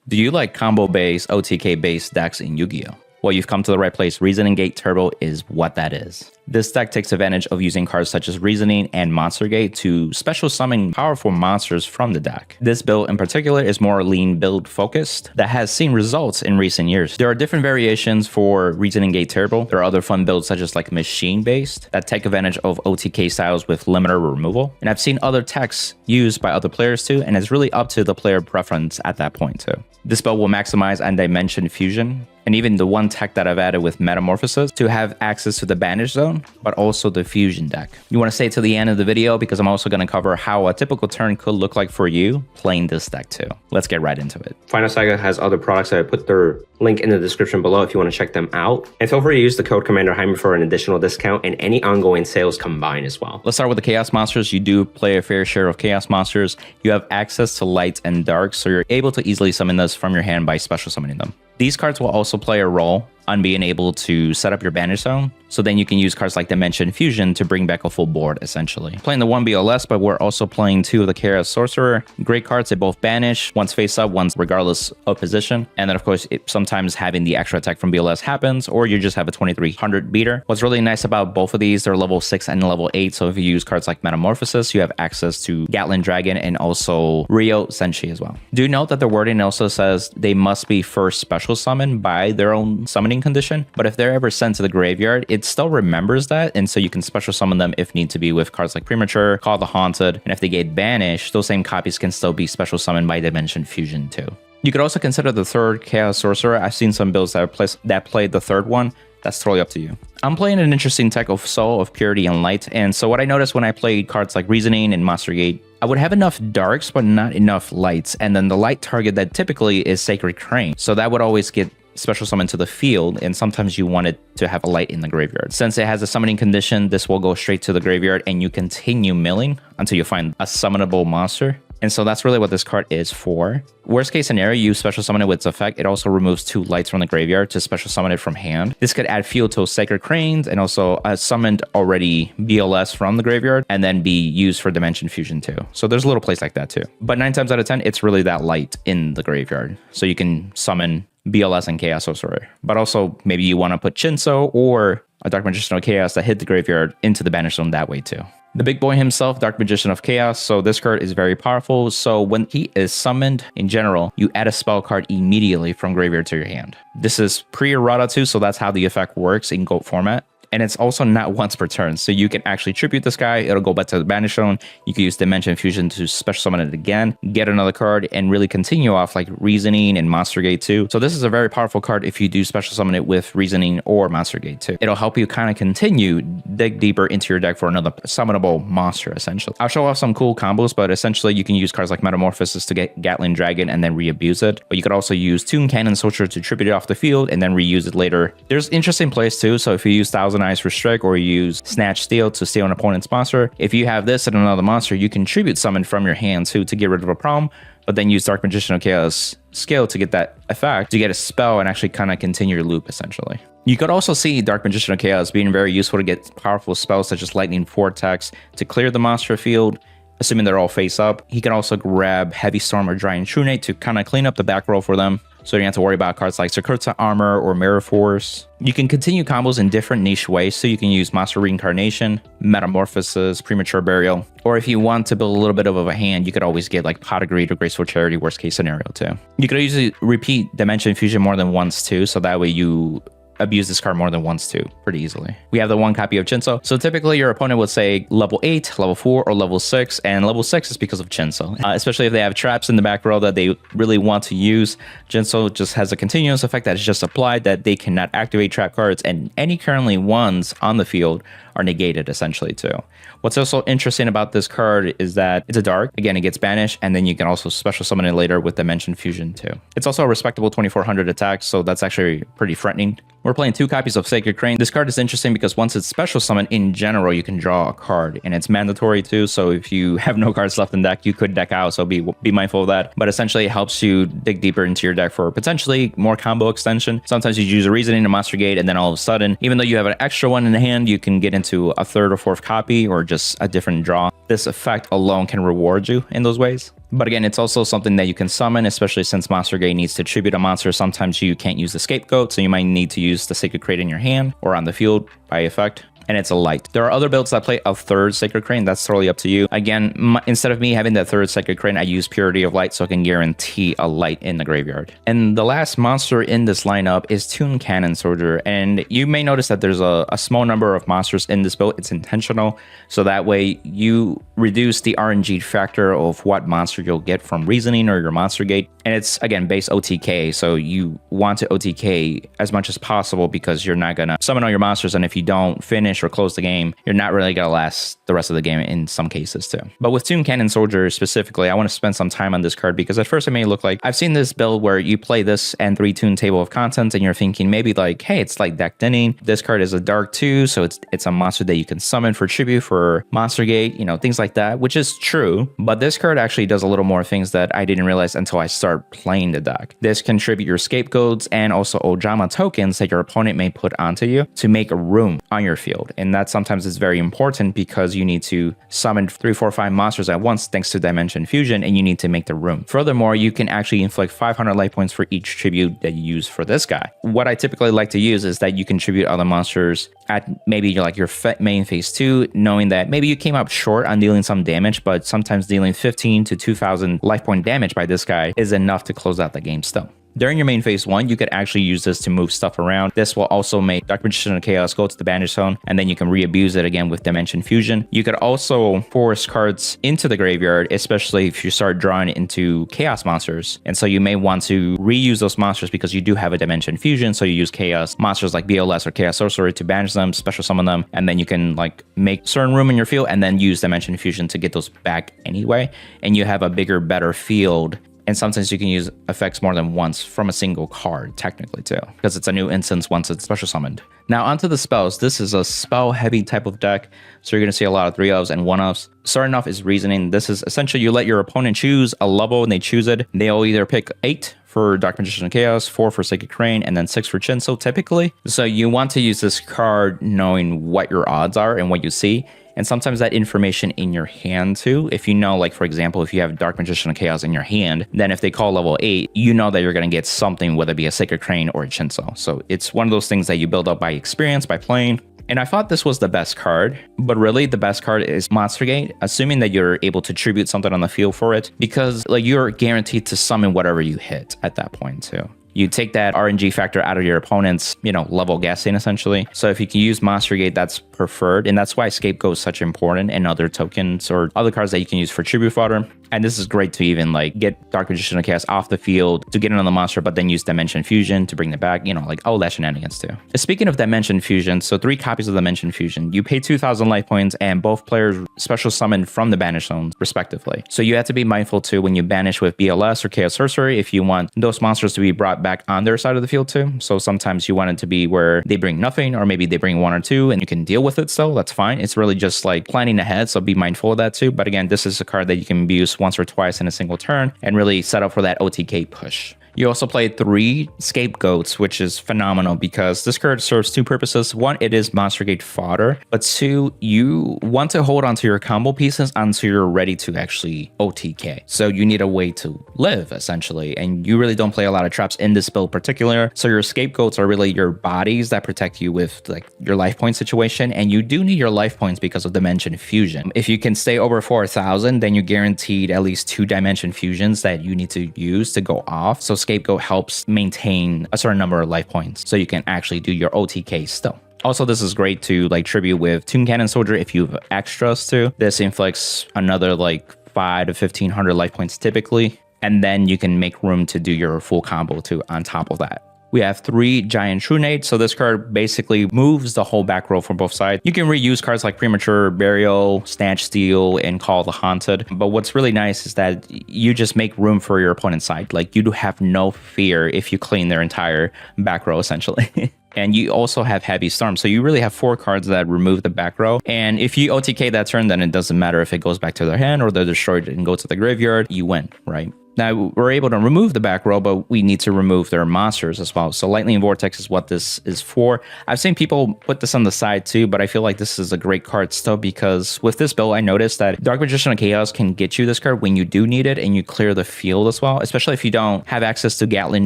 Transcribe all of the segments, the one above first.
Do you like combo-based, OTK-based decks in Yu-Gi-Oh? Well, you've come to the right place. Reasoning Gate Turbo is what that is. This deck takes advantage of using cards such as Reasoning and Monster Gate to special summon powerful monsters from the deck. This build in particular is more lean build focused that has seen results in recent years. There are different variations for Reasoning Gate Turbo. There are other fun builds such as like machine based that take advantage of OTK styles with limiter removal. And I've seen other techs used by other players too, and it's really up to the player preference at that point too. This build will maximize and dimension fusion, and even the one tech that I've added with Metamorphosis to have access to the Banish Zone, but also the Fusion deck. You want to stay to the end of the video because I'm also going to cover how a typical turn could look like for you playing this deck too. Let's get right into it. Final Saga has other products. I put their link in the description below if you want to check them out. And feel free to use the code Commander Jaime for an additional discount and any ongoing sales combined as well. Let's start with the Chaos Monsters. You do play a fair share of Chaos Monsters. You have access to light and dark, so you're able to easily summon this from your hand by special summoning them. These cards will also play a role on being able to set up your Banish Zone, so then you can use cards like Dimension Fusion to bring back a full board, essentially. Playing the 1 BLS, but we're also playing 2 of the Chaos Sorcerer. Great cards, they both banish, one's face up, one's regardless of position. And then of course, sometimes having the extra attack from BLS happens, or you just have a 2300 beater. What's really nice about both of these, they're level 6 and level 8, so if you use cards like Metamorphosis, you have access to Gatling Dragon and also Rio Senshi as well. Do note that the wording also says they must be first special summoned by their own summoning condition, but if they're ever sent to the graveyard, it still remembers that, and so you can special summon them if need to be with cards like Premature, Call the Haunted, and if they get banished, those same copies can still be special summoned by Dimension Fusion too. You could also consider the third Chaos Sorcerer. I've seen some builds that played the third one. That's totally up to you. I'm playing an interesting tech of Soul of Purity and Light, and so what I noticed when I played cards like Reasoning and Monster Gate, I would have enough darks but not enough lights, and then the light target that typically is Sacred Crane, so that would always get special summon to the field, and sometimes you want it to have a light in the graveyard. Since it has a summoning condition, this will go straight to the graveyard and you continue milling until you find a summonable monster. And so that's really what this card is for. Worst case scenario, you special summon it with its effect. It also removes 2 lights from the graveyard to special summon it from hand. This could add fuel to Sacred Cranes and also summoned already BLS from the graveyard and then be used for Dimension Fusion too. So there's a little place like that too. But 9 times out of 10, it's really that light in the graveyard. So you can summon BLS and Chaos Sorcerer. But also maybe you want to put Shinso or a Dark Magician of Chaos that hit the graveyard into the Banish Zone that way too. The big boy himself, Dark Magician of Chaos, so this card is very powerful. So when he is summoned, in general, you add a spell card immediately from graveyard to your hand. This is pre-errata too, so that's how the effect works in GOAT format. And it's also not once per turn, so you can actually tribute this guy, it'll go back to the Banish Zone, you can use Dimension Fusion to special summon it again, get another card, and really continue off like Reasoning and Monster Gate 2. So this is a very powerful card if you do special summon it with Reasoning or Monster Gate 2. It'll help you kind of continue, dig deeper into your deck for another summonable monster, essentially. I'll show off some cool combos, but essentially you can use cards like Metamorphosis to get Gatling Dragon and then re-abuse it. But you could also use Tomb Cannon Soldier to tribute it off the field and then reuse it later. There's interesting plays too, so if you use Thousand Eyes for Strike or you use Snatch Steel to steal an opponent's monster, if you have this and another monster, you can tribute summon from your hand too to get rid of a problem, but then use Dark Magician of Chaos skill to get that effect, to get a spell and actually kind of continue your loop essentially. You could also see Dark Magician of Chaos being very useful to get powerful spells such as Lightning Vortex to clear the monster field, assuming they're all face up. He can also grab Heavy Storm or Giant Trunate to kind of clean up the back row for them, so you don't have to worry about cards like Sakurta Armor or Mirror Force. You can continue combos in different niche ways, so you can use Monster Reincarnation, Metamorphosis, Premature Burial, or if you want to build a little bit of a hand, you could always get like Pot of Greed or Graceful Charity, worst case scenario too. You could usually repeat Dimension Fusion more than once too, so that way you abuse this card more than once too, pretty easily. We have the 1 copy of Shinso. So typically your opponent would say level 8, level 4, or level 6, and level 6 is because of Shinso. Especially if they have traps in the back row that they really want to use. Shinso just has a continuous effect that is just applied that they cannot activate trap cards, and any currently ones on the field are negated essentially too. What's also interesting about this card is that it's a dark. Again, it gets banished, and then you can also special summon it later with Dimension Fusion too. It's also a respectable 2400 attack, so that's actually pretty threatening. We're playing 2 copies of Sacred Crane. This card is interesting because once it's special summoned, in general, you can draw a card, and it's mandatory too. So if you have no cards left in deck, you could deck out, so be mindful of that. But essentially, it helps you dig deeper into your deck for potentially more combo extension. Sometimes you use a Reasoning, a Monster Gate, and then all of a sudden, even though you have an extra one in hand, you can get into a 3rd or 4th copy or just a different draw. This effect alone can reward you in those ways. But again, it's also something that you can summon, especially since Monster Gate needs to tribute a monster. Sometimes you can't use the Scapegoat, so you might need to use the Sacred Crate in your hand or on the field by effect. And it's a light. There are other builds that play a third Sacred Crane. That's totally up to you. Again, instead of me having that third Sacred Crane, I use Purity of Light so I can guarantee a light in the graveyard. And the last monster in this lineup is Toon Cannon Soldier. And you may notice that there's a small number of monsters in this build. It's intentional. So that way you reduce the RNG factor of what monster you'll get from Reasoning or your Monster Gate. And it's, again, base OTK. So you want to OTK as much as possible because you're not going to summon all your monsters. And if you don't finish or close the game, you're not really going to last the rest of the game in some cases too. But with Toon Cannon Soldier specifically, I want to spend some time on this card because at first it may look like I've seen this build where you play this and 3 Toon Table of Contents and you're thinking maybe like, hey, it's like deck thinning. This card is a dark 2, so it's a monster that you can summon for tribute for Monster Gate, you know, things like that, which is true. But this card actually does a little more things that I didn't realize until I started playing the deck. This can tribute your Scapegoats and also Ojama tokens that your opponent may put onto you to make a room on your field. And that sometimes is very important because you need to summon 3, 4, 5 monsters at once thanks to Dimension Fusion, and you need to make the room. Furthermore, you can actually inflict 500 life points for each tribute that you use for this guy. What I typically like to use is that you can tribute other monsters at maybe like your main phase 2, knowing that maybe you came up short on dealing some damage, but sometimes dealing 15 to 2,000 life point damage by this guy is enough to close out the game still. During your main phase 1, you could actually use this to move stuff around. This will also make Dark Magician of Chaos go to the Banish Zone, and then you can re-abuse it again with Dimension Fusion. You could also force cards into the graveyard, especially if you start drawing into Chaos monsters. And so you may want to reuse those monsters because you do have a Dimension Fusion, so you use Chaos monsters like BLS or Chaos Sorcerer to banish them, special summon them, and then you can like make certain room in your field and then use Dimension Fusion to get those back anyway. And you have a bigger, better field. And sometimes you can use effects more than once from a single card, technically too, because it's a new instance once it's special summoned. Now onto the spells. This is a spell heavy type of deck, so you're going to see a lot of 3-ofs and 1-ofs. Starting off is Reasoning. This is essentially you let your opponent choose a level and they choose it. They'll either pick 8 for Dark Magician of Chaos, 4 for Sacred Crane, and then 6 for Chinso typically. So you want to use this card knowing what your odds are and what you see. And sometimes that information in your hand too. If you know, like for example, if you have Dark Magician of Chaos in your hand, then if they call level 8, you know that you're going to get something, whether it be a Sacred Crane or a Chinso. So it's one of those things that you build up by experience, by playing. And I thought this was the best card, but really the best card is Monster Gate, assuming that you're able to tribute something on the field for it, because like you're guaranteed to summon whatever you hit at that point too. You take that RNG factor out of your opponent's, level guessing essentially. So if you can use Monster Gate, that's preferred. And that's why Scapegoat is such important, and other tokens or other cards that you can use for tribute fodder. And this is great to even like get Dark Magician of Chaos off the field to get it on the monster, but then use Dimension Fusion to bring it back, like all that shenanigans too. Speaking of Dimension Fusion, so 3 copies of Dimension Fusion, you pay 2,000 life points and both players special summon from the Banish Zones respectively. So you have to be mindful too when you banish with BLS or Chaos Sorcerer if you want those monsters to be brought back on their side of the field too. So sometimes you want it to be where they bring nothing, or maybe they bring 1 or 2 and you can deal with it still. That's fine. It's really just like planning ahead. So be mindful of that too. But again, this is a card that you can use once or twice in a single turn and really set up for that OTK push. You also play 3 Scapegoats, which is phenomenal because this card serves 2 purposes. 1, it is Monster Gate fodder, but 2, you want to hold onto your combo pieces until you're ready to actually OTK. So you need a way to live essentially, and you really don't play a lot of traps in this build particular. So your Scapegoats are really your bodies that protect you with like your life point situation, and you do need your life points because of Dimension Fusion. If you can stay over 4,000, then you're guaranteed at least 2 Dimension Fusions that you need to use to go off. So Scapegoat helps maintain a certain number of life points so you can actually do your OTK still. Also, this is great to like tribute with Toon Cannon Soldier if you have extras too. This inflicts another like 5 to 1,500 life points typically, and then you can make room to do your full combo too on top of that. We have 3 Giant Trunade, so this card basically moves the whole back row for both sides. You can reuse cards like Premature Burial, Snatch Steal, and Call the Haunted, but what's really nice is that you just make room for your opponent's side. Like, you do have no fear if you clean their entire back row, essentially. And you also have Heavy Storm, so you really have 4 cards that remove the back row. And if you OTK that turn, then it doesn't matter if it goes back to their hand or they're destroyed and go to the graveyard, you win, right? Now, we're able to remove the back row, but we need to remove their monsters as well. So Lightning Vortex is what this is for. I've seen people put this on the side too, but I feel like this is a great card still, because with this build, I noticed that Dark Magician of Chaos can get you this card when you do need it, and you clear the field as well, especially if you don't have access to Gatling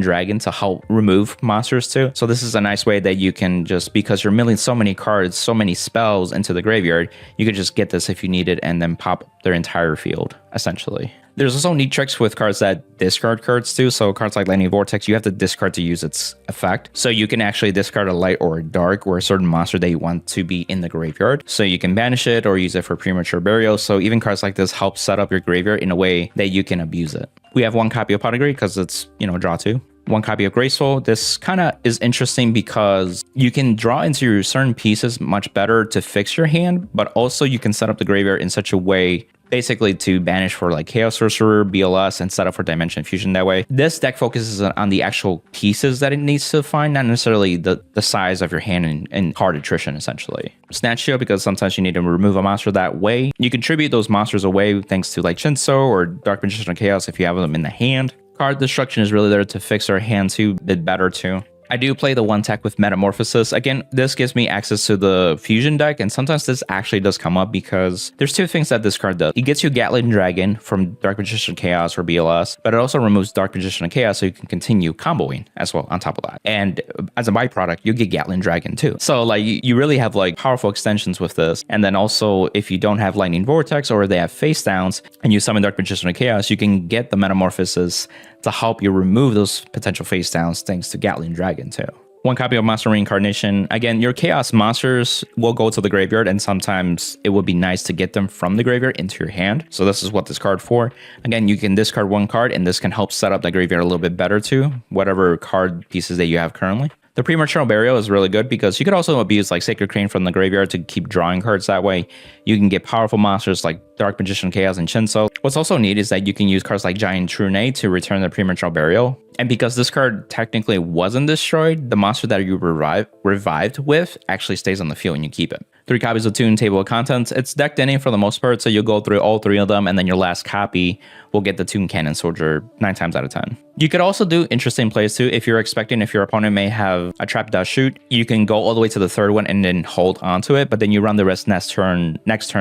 Dragon to help remove monsters too. So this is a nice way that you can just, because you're milling so many cards, so many spells into the graveyard, you could just get this if you need it and then pop their entire field, essentially. There's also neat tricks with cards that discard cards too. So cards like Lightning Vortex, you have to discard to use its effect. So you can actually discard a light or a dark or a certain monster that you want to be in the graveyard. So you can banish it or use it for premature burial. So even cards like this help set up your graveyard in a way that you can abuse it. We have one copy of Pot of Greed because it's, draw 2. One copy of Graceful. This kind of is interesting because you can draw into your certain pieces much better to fix your hand, but also you can set up the graveyard in such a way basically to banish for like Chaos Sorcerer, BLS, and set up for Dimension Fusion that way. This deck focuses on the actual pieces that it needs to find, not necessarily the size of your hand and card attrition, essentially. Snatch Shield, because sometimes you need to remove a monster that way. You contribute those monsters away thanks to like Shinso or Dark Magician of Chaos if you have them in the hand. Card Destruction is really there to fix our hand too, a bit better too. I do play the one tech with Metamorphosis. Again, this gives me access to the Fusion deck, and sometimes this actually does come up because there's two things that this card does. It gets you Gatling Dragon from Dark Magician of Chaos or BLS, but it also removes Dark Magician of Chaos so you can continue comboing as well on top of that. And as a byproduct, you get Gatling Dragon too. So like you really have like powerful extensions with this. And then also if you don't have Lightning Vortex or they have face downs and you summon Dark Magician of Chaos, you can get the Metamorphosis to help you remove those potential face downs thanks to Gatling Dragon too. One copy of Monster Reincarnation. Again, your Chaos monsters will go to the graveyard, and sometimes it would be nice to get them from the graveyard into your hand. So this is what this card for. Again, you can discard one card, and this can help set up the graveyard a little bit better too, whatever card pieces that you have currently. The Premature Burial is really good because you could also abuse like Sacred Crane from the graveyard to keep drawing cards that way. You can get powerful monsters like Dark Magician Chaos and Shinso. What's also neat is that you can use cards like Giant Trune to return the Premature Burial. And because this card technically wasn't destroyed, the monster that you revived with actually stays on the field and you keep it. 3 copies of Toon Table of Contents. It's decked in for the most part, so you'll go through all 3 of them, and then your last copy will get the Toon Cannon Soldier 9 times out of 10. You could also do interesting plays too. If you're expecting, if your opponent may have a Trap Dust Shoot, you can go all the way to the 3rd one and then hold onto it, but then you run the rest next turn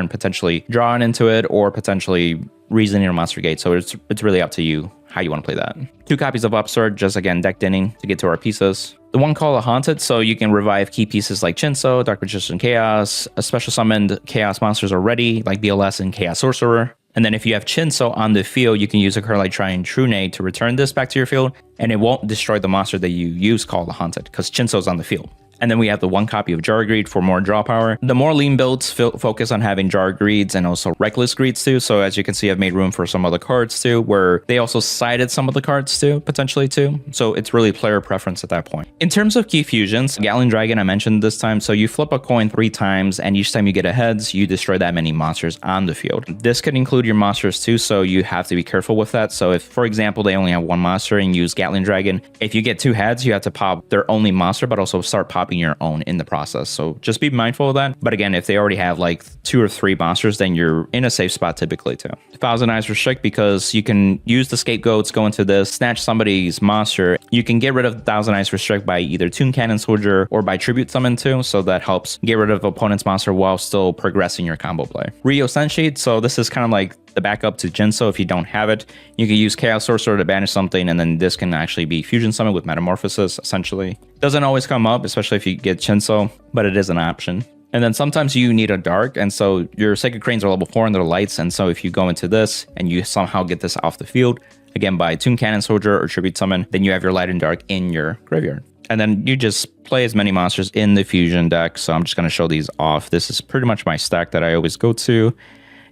potentially drawing into it or potentially reasoning your monster gate. So it's really up to you how you want to play that. 2 copies of Upsurge, just again decked inning to get to our pieces. The one called a Haunted, so you can revive key pieces like Shinso, Dark Magician Chaos, a special summoned Chaos monsters already, like BLS and Chaos Sorcerer. And then if you have Shinso on the field, you can use a card like Giant Trune to return this back to your field, and it won't destroy the monster that you use called the Haunted, because Shinso's on the field. And then we have the 1 copy of Jar Greed for more draw power. The more lean builds focus on having Jar Greeds and also Reckless Greeds too. So as you can see, I've made room for some of the cards too, where they also sided some of the cards too, potentially too. So it's really player preference at that point. In terms of key fusions, Gatling Dragon I mentioned this time. So you flip a coin 3 times, and each time you get a heads, you destroy that many monsters on the field. This could include your monsters too, so you have to be careful with that. So if, for example, they only have 1 monster and use Gatling Dragon, if you get 2 heads, you have to pop their only monster, but also start popping your own in the process. So just be mindful of that. But again, if they already have like 2 or 3 monsters, then you're in a safe spot typically too. Thousand Eyes Restrict, because you can use the scapegoats, go into this, snatch somebody's monster. You can get rid of Thousand Eyes Restrict by either Toon Cannon Soldier or by Tribute Summon too. So that helps get rid of opponent's monster while still progressing your combo play. Rio Sensheet. So this is kind of like the backup to Jinso. If you don't have it, you can use Chaos Sorcerer to banish something, and then this can actually be Fusion Summon with Metamorphosis, essentially. Doesn't always come up, especially if you get Jinso, but it is an option. And then sometimes you need a dark, and so your Sacred Cranes are level 4 and they're lights, and so if you go into this and you somehow get this off the field, again by Toon Cannon Soldier or Tribute Summon, then you have your light and dark in your graveyard. And then you just play as many monsters in the Fusion deck, so I'm just going to show these off. This is pretty much my stack that I always go to,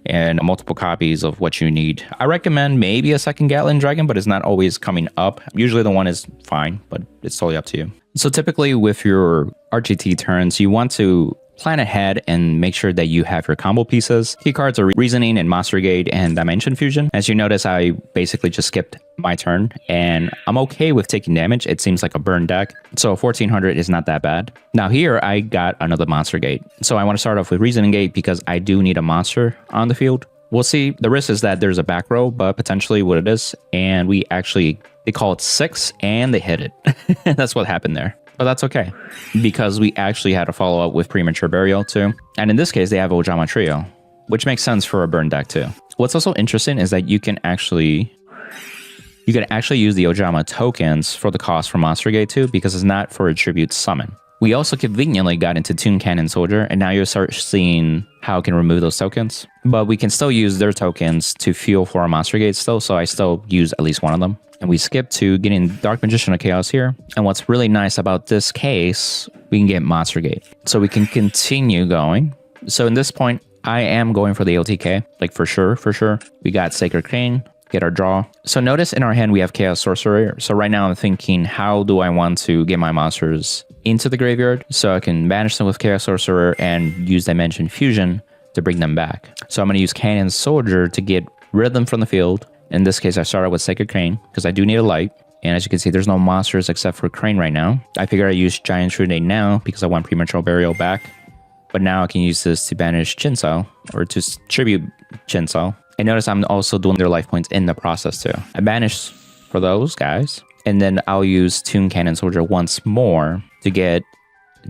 and multiple copies of what you need. I recommend maybe a 2nd Gatling Dragon, but it's not always coming up. Usually the one is fine, but it's totally up to you. So typically with your RGT turns, you want to plan ahead and make sure that you have your combo pieces. Key cards are Reasoning and Monster Gate and Dimension Fusion. As you notice, I basically just skipped my turn, and I'm okay with taking damage. It seems like a burn deck, so 1400 is not that bad. Now here I got another Monster Gate, so I want to start off with Reasoning Gate because I do need a monster on the field. We'll see. The risk is that there's a back row, but potentially what it is. And they call it 6 and they hit it. That's what happened there. But that's okay, because we actually had to follow up with Premature Burial too. And in this case, they have Ojama Trio, which makes sense for a burn deck too. What's also interesting is that you can actually use the Ojama tokens for the cost for Monster Gate too, because it's not for a tribute summon. We also conveniently got into Toon Cannon Soldier, and now you'll start seeing how it can remove those tokens. But we can still use their tokens to fuel for our Monster Gate still, so I still use at least one of them. And we skip to getting Dark Magician of Chaos here. And what's really nice about this case, we can get Monster Gate. So we can continue going. So in this point, I am going for the OTK, like for sure. We got Sacred Crane, get our draw. So notice in our hand, we have Chaos Sorcerer. So right now I'm thinking, how do I want to get my monsters into the graveyard so I can banish them with Chaos Sorcerer and use Dimension Fusion to bring them back. So I'm going to use Cannon Soldier to get rid of them from the field. In this case, I started with Sacred Crane because I do need a light. And as you can see, there's no monsters except for Crane right now. I figure I use Giant Trunade now because I want Premature Burial back. But now I can use this to banish Chinso or to tribute Chinso. And notice I'm also doing their life points in the process too. I banish for those guys. And then I'll use Toon Cannon Soldier once more to get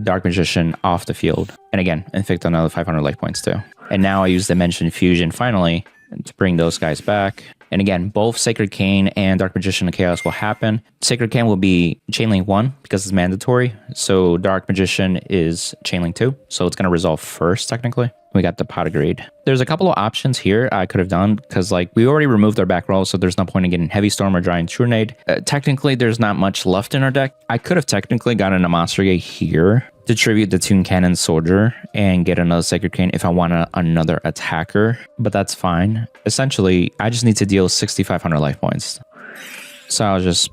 Dark Magician off the field. And again, inflict another 500 life points too. And now I use Dimension Fusion finally to bring those guys back. And again, both Sacred Cane and Dark Magician of Chaos will happen. Sacred Cane will be Chainlink 1 because it's mandatory. So Dark Magician is Chainlink 2. So it's going to resolve first, technically. We got the Pot of Greed. There's a couple of options here I could have done because like we already removed our back row, so there's no point in getting Heavy Storm or Giant Trunade. Technically, there's not much left in our deck. I could have technically gotten a Monster Gate here to tribute the Toon Cannon Soldier and get another Sacred Cane if I want another attacker, but that's fine. Essentially, I just need to deal 6,500 life points. So I just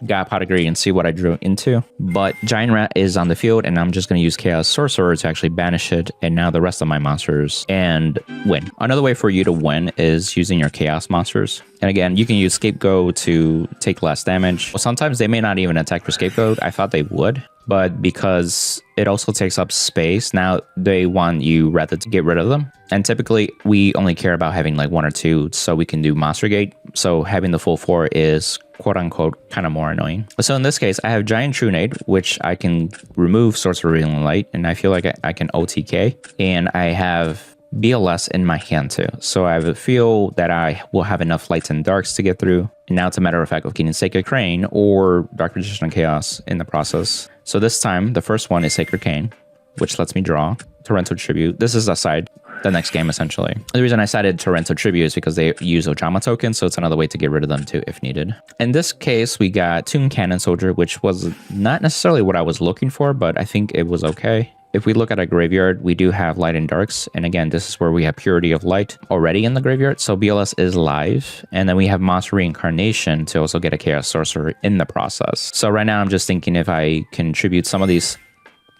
got Pot of Greed and see what I drew into. But Giant Rat is on the field, and I'm just going to use Chaos Sorcerer to actually banish it, and now the rest of my monsters, and win. Another way for you to win is using your Chaos monsters. And again, you can use Scapegoat to take less damage. Well, sometimes they may not even attack for Scapegoat. I thought they would, but because it also takes up space, now they want you rather to get rid of them. And typically, we only care about having like 1 or 2, so we can do Monster Gate. So having the full 4 is quote-unquote kind of more annoying. So in this case, I have Giant Trunade, which I can remove Sorcerer Revealing Light, and I feel like I can OTK. And I have BLS in my hand too. So I feel that I will have enough lights and darks to get through. And now it's a matter of fact of getting Sacred Crane or Dark Magician of Chaos in the process. So this time, the first one is Sacred Cane, which lets me draw Torrential Tribute. This is aside the next game, essentially. The reason I cited Torrential Tribute is because they use Ojama tokens, so it's another way to get rid of them too if needed. In this case, we got Toon Cannon Soldier, which was not necessarily what I was looking for, but I think it was okay. If we look at a graveyard, we do have Light and Darks. And again, this is where we have Purity of Light already in the graveyard. So BLS is live. And then we have Monster Reincarnation to also get a Chaos Sorcerer in the process. So right now I'm just thinking if I can tribute some of these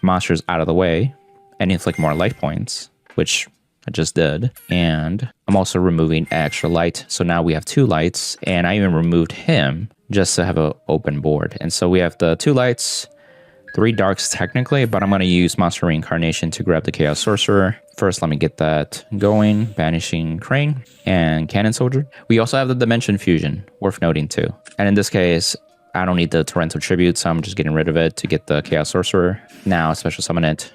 monsters out of the way and inflict more life points, which I just did. And I'm also removing extra light. So now we have 2 lights, and I even removed him just to have an open board. And so we have the 2 lights, 3 darks technically, but I'm going to use Monster Reincarnation to grab the Chaos Sorcerer. First, let me get that going, banishing Crane and Cannon Soldier. We also have the Dimension Fusion, worth noting too. And in this case, I don't need the Torrential Tribute, so I'm just getting rid of it to get the Chaos Sorcerer. Now, special summon it.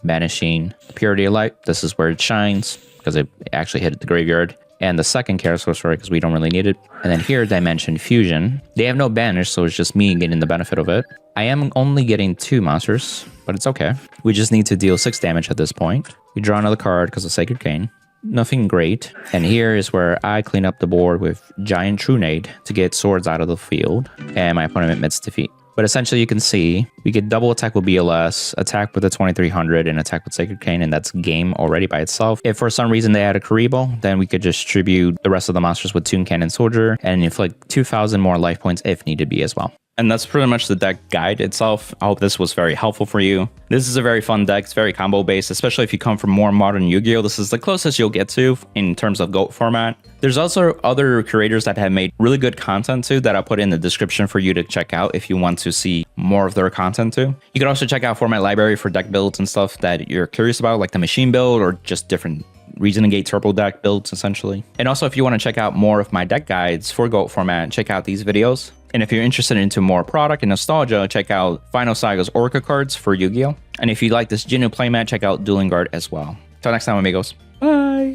Banishing Purity of Light. This is where it shines because it actually hit the graveyard. And the second Chaos Sorcerer because we don't really need it. And then here, Dimension Fusion. They have no banish, so it's just me getting the benefit of it. I am only getting 2 monsters, but it's okay. We just need to deal 6 damage at this point. We draw another card because of Sacred Cane. Nothing great. And here is where I clean up the board with Giant Trunade to get swords out of the field. And my opponent admits defeat. But essentially, you can see we get double attack with BLS, attack with the 2300, and attack with Sacred Cane, and that's game already by itself. If for some reason they had a Karibo, then we could just tribute the rest of the monsters with Toon Cannon Soldier and inflict 2,000 more life points if needed be as well. And that's pretty much the deck guide itself. I hope this was very helpful for you. This is a very fun deck. It's very combo based, especially if you come from more modern Yu-Gi-Oh! This is the closest you'll get to in terms of GOAT format. There's also other creators that have made really good content too that I'll put in the description for you to check out if you want to see more of their content too. You can also check out Format Library for deck builds and stuff that you're curious about, like the machine build or just different Reason and Gate Turbo deck builds, essentially. And also, if you want to check out more of my deck guides for GOAT format, check out these videos. And if you're interested into more product and nostalgia, check out Final Saga's Orca cards for Yu-Gi-Oh! And if you like this Jinnu playmat, check out Dueling Guard as well. Till next time, amigos. Bye!